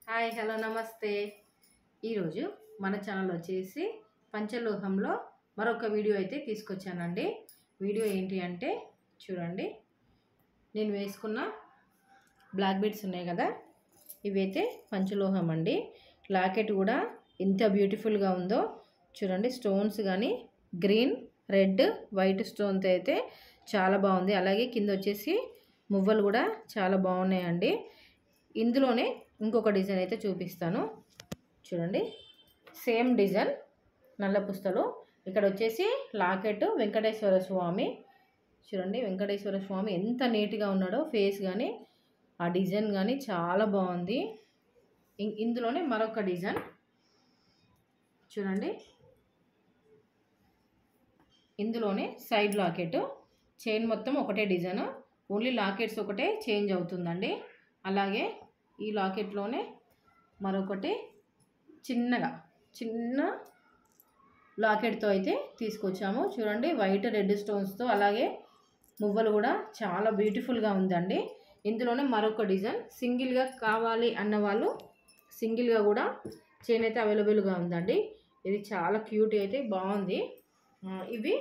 Hi hello నమస్తే. ఈరోజు మన ఛానల్ వచ్చేసి పంచలోహంలో మరొక వీడియో అయితే తీసుకొచ్చానండి. వీడియో ఏంటి అంటే చూడండి, నేను వేసుకున్న బ్లాక్ బీడ్స్ ఉన్నాయి కదా, ఇవైతే పంచలోహం అండి. లాకెట్ కూడా ఎంత బ్యూటిఫుల్గా ఉందో చూడండి. స్టోన్స్ కానీ గ్రీన్, రెడ్, వైట్ స్టోన్తో అయితే చాలా బాగుంది. అలాగే కింద వచ్చేసి మువ్వలు కూడా చాలా బాగున్నాయండి. ఇందులోనే ఇంకొక డిజైన్ అయితే చూపిస్తాను చూడండి. సేమ్ డిజైన్ నల్ల పుస్తలు. ఇక్కడ వచ్చేసి లాకెట్ వెంకటేశ్వర స్వామి చూడండి. వెంకటేశ్వర స్వామి ఎంత నీట్గా ఉన్నాడో, ఫేస్ కానీ ఆ డిజైన్ కానీ చాలా బాగుంది. ఇందులోనే మరొక డిజైన్ చూడండి. ఇందులోనే సైడ్ లాకెట్, చైన్ మొత్తం ఒకటే డిజైన్, ఓన్లీ లాకెట్స్ ఒకటే చేంజ్ అవుతుందండి. అలాగే ఈ లాకెట్లోనే మరొకటి చిన్న లాకెట్తో అయితే తీసుకొచ్చాము చూడండి. వైట్ రెడ్ స్టోన్స్తో, అలాగే మువ్వలు కూడా చాలా బ్యూటిఫుల్గా ఉందండి. ఇందులోనే మరొక డిజైన్, సింగిల్గా కావాలి అన్న వాళ్ళు సింగిల్గా కూడా చైన్ అయితే అవైలబుల్గా ఉందండి. ఇది చాలా క్యూట్ అయితే బాగుంది. ఇవి